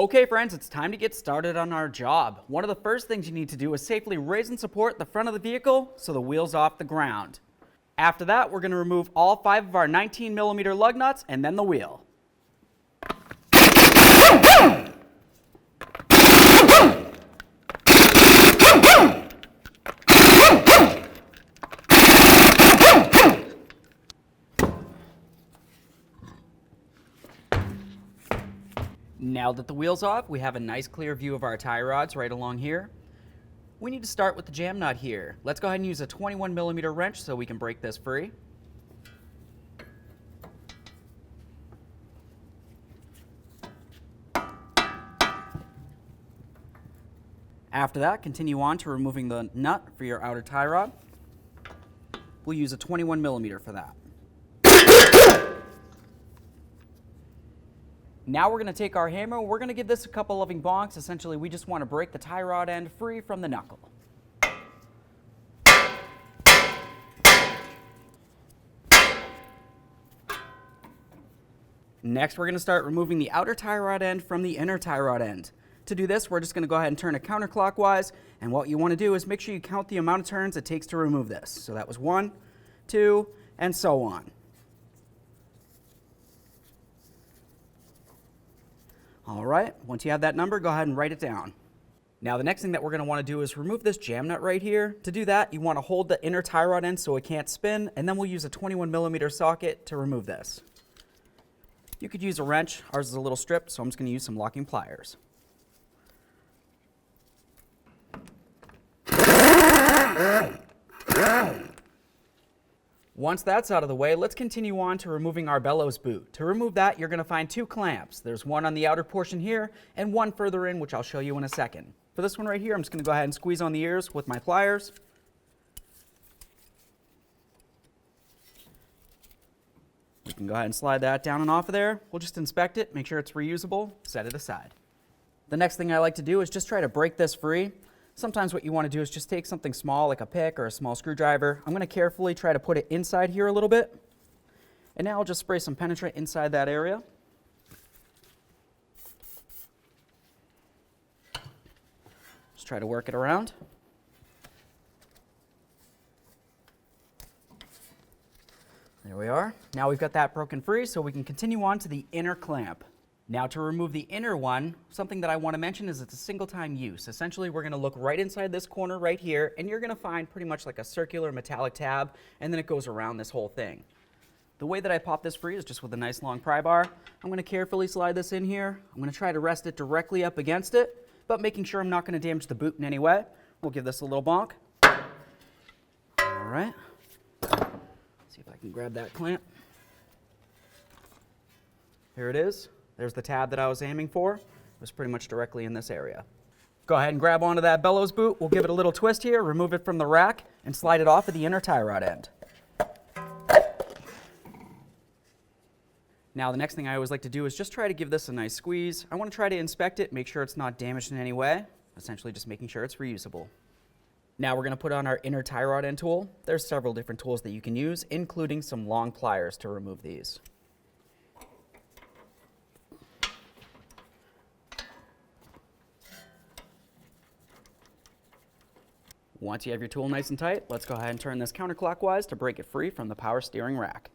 Okay friends, it's time to get started on our job. One of the first things you need to do is safely raise and support the front of the vehicle so the wheel's off the ground. After that, we're going to remove all 5 of our 19mm lug nuts and then the wheel. Now that the wheel's off, we have a nice clear view of our tie rods right along here. We need to start with the jam nut here. Let's go ahead and use a 21mm wrench so we can break this free. After that, continue on to removing the nut for your outer tie rod. We'll use a 21mm for that. Now we're going to take our hammer, we're going to give this a couple loving bonks. Essentially, we just want to break the tie rod end free from the knuckle. Next, we're going to start removing the outer tie rod end from the inner tie rod end. To do this, we're just going to go ahead and turn it counterclockwise, and what you want to do is make sure you count the amount of turns it takes to remove this. So that was 1, 2, and so on. All right, once you have that number, go ahead and write it down. Now the next thing that we're going to want to do is remove this jam nut right here. To do that, you want to hold the inner tie rod end so it can't spin, and then we'll use a 21mm socket to remove this. You could use a wrench. Ours is a little stripped, so I'm just going to use some locking pliers. Once that's out of the way, let's continue on to removing our bellows boot. To remove that, you're going to find 2 clamps. There's one on the outer portion here and one further in, which I'll show you in a second. For this one right here, I'm just going to go ahead and squeeze on the ears with my pliers. We can go ahead and slide that down and off of there. We'll just inspect it, make sure it's reusable, set it aside. The next thing I like to do is just try to break this free. Sometimes what you want to do is just take something small like a pick or a small screwdriver. I'm going to carefully try to put it inside here a little bit. And now I'll just spray some penetrant inside that area. Just try to work it around. There we are. Now we've got that broken free, so we can continue on to the inner clamp. Now to remove the inner one, something that I want to mention is it's a single time use. Essentially, we're going to look right inside this corner right here, and you're going to find pretty much like a circular metallic tab, and then it goes around this whole thing. The way that I pop this free is just with a nice long pry bar. I'm going to carefully slide this in here. I'm going to try to rest it directly up against it, but making sure I'm not going to damage the boot in any way. We'll give this a little bonk. All right. See if I can grab that clamp. Here it is. There's the tab that I was aiming for. It was pretty much directly in this area. Go ahead and grab onto that bellows boot. We'll give it a little twist here, remove it from the rack, and slide it off of the inner tie rod end. Now the next thing I always like to do is just try to give this a nice squeeze. I want to try to inspect it, make sure it's not damaged in any way, essentially just making sure it's reusable. Now we're going to put on our inner tie rod end tool. There's several different tools that you can use, including some long pliers to remove these. Once you have your tool nice and tight, let's go ahead and turn this counterclockwise to break it free from the power steering rack.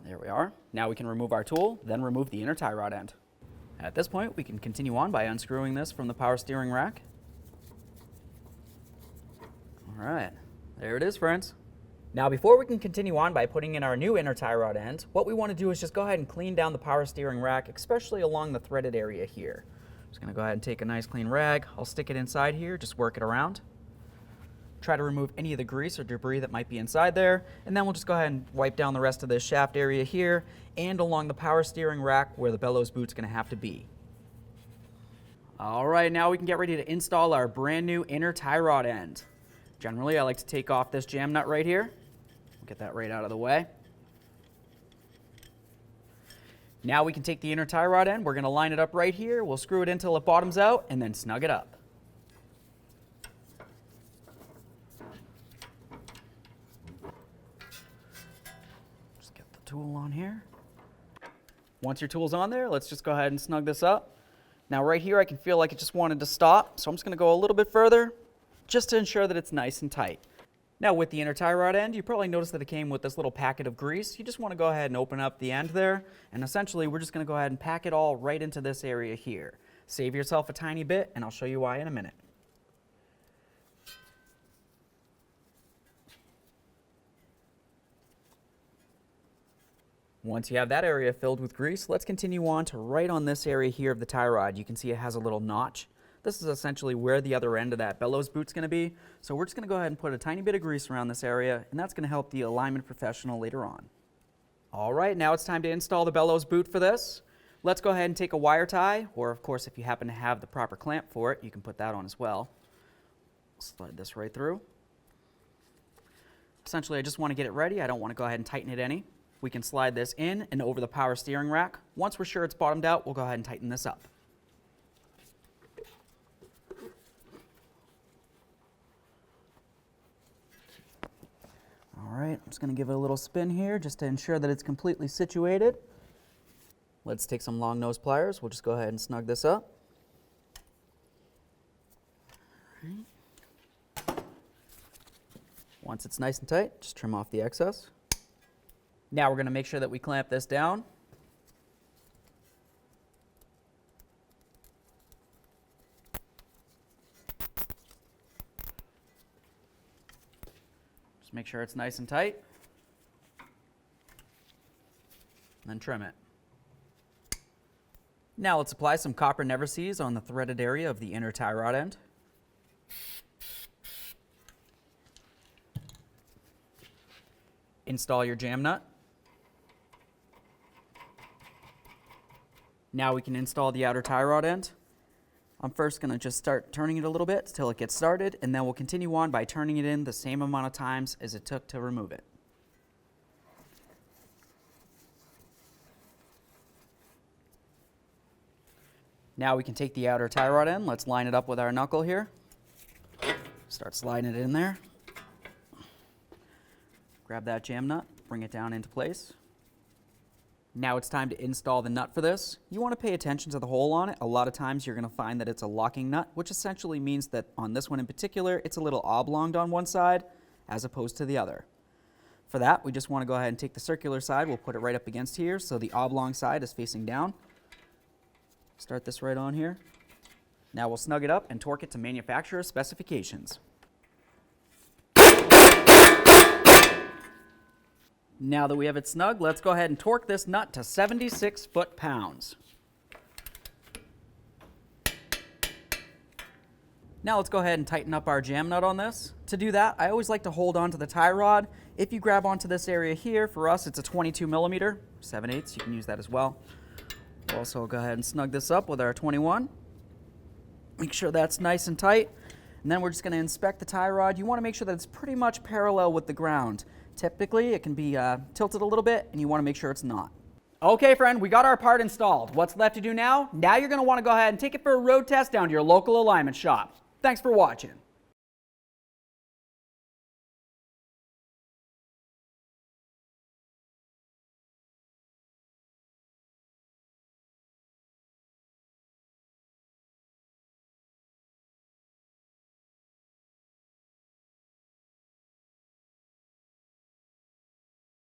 There we are. Now we can remove our tool, then remove the inner tie rod end. At this point, we can continue on by unscrewing this from the power steering rack. All right, there it is, friends. Now before we can continue on by putting in our new inner tie rod end, what we want to do is just go ahead and clean down the power steering rack, especially along the threaded area here. Just going to go ahead and take a nice clean rag. I'll stick it inside here, just work it around. Try to remove any of the grease or debris that might be inside there, and then we'll just go ahead and wipe down the rest of this shaft area here and along the power steering rack where the bellows boot's going to have to be. All right, now we can get ready to install our brand new inner tie rod end. Generally, I like to take off this jam nut right here. Get that right out of the way. Now we can take the inner tie rod end, we're going to line it up right here, we'll screw it until it bottoms out, and then snug it up. Just get the tool on here. Once your tool's on there, let's just go ahead and snug this up. Now right here, I can feel like it just wanted to stop, so I'm just going to go a little bit further just to ensure that it's nice and tight. Now with the inner tie rod end, you probably noticed that it came with this little packet of grease. You just want to go ahead and open up the end there, and essentially we're just going to go ahead and pack it all right into this area here. Save yourself a tiny bit, and I'll show you why in a minute. Once you have that area filled with grease, let's continue on to right on this area here of the tie rod. You can see it has a little notch. This is essentially where the other end of that bellows boot's going to be. So we're just going to go ahead and put a tiny bit of grease around this area, and that's going to help the alignment professional later on. All right, now it's time to install the bellows boot for this. Let's go ahead and take a wire tie, or of course if you happen to have the proper clamp for it, you can put that on as well. Slide this right through. Essentially, I just want to get it ready. I don't want to go ahead and tighten it any. We can slide this in and over the power steering rack. Once we're sure it's bottomed out, we'll go ahead and tighten this up. All right, I'm just going to give it a little spin here just to ensure that it's completely situated. Let's take some long nose pliers. We'll just go ahead and snug this up. All right. Once it's nice and tight, just trim off the excess. Now we're going to make sure that we clamp this down. Just make sure it's nice and tight. And then trim it. Now let's apply some copper never seize on the threaded area of the inner tie rod end. Install your jam nut. Now we can install the outer tie rod end. I'm first going to just start turning it a little bit until it gets started, and then we'll continue on by turning it in the same amount of times as it took to remove it. Now we can take the outer tie rod end. Let's line it up with our knuckle here. Start sliding it in there. Grab that jam nut, bring it down into place. Now it's time to install the nut for this. You want to pay attention to the hole on it. A lot of times you're going to find that it's a locking nut, which essentially means that on this one in particular, it's a little oblonged on one side as opposed to the other. For that, we just want to go ahead and take the circular side. We'll put it right up against here so the oblong side is facing down. Start this right on here. Now we'll snug it up and torque it to manufacturer specifications. Now that we have it snug, let's go ahead and torque this nut to 76 foot-pounds. Now let's go ahead and tighten up our jam nut on this. To do that, I always like to hold on to the tie rod. If you grab onto this area here, for us it's a 22 millimeter, 7/8, you can use that as well. We'll also go ahead and snug this up with our 21. Make sure that's nice and tight. And then we're just going to inspect the tie rod. You want to make sure that it's pretty much parallel with the ground. Typically, it can be tilted a little bit, and you want to make sure it's not. Okay, friend, we got our part installed. What's left to do now? Now you're going to want to go ahead and take it for a road test down to your local alignment shop. Thanks for watching.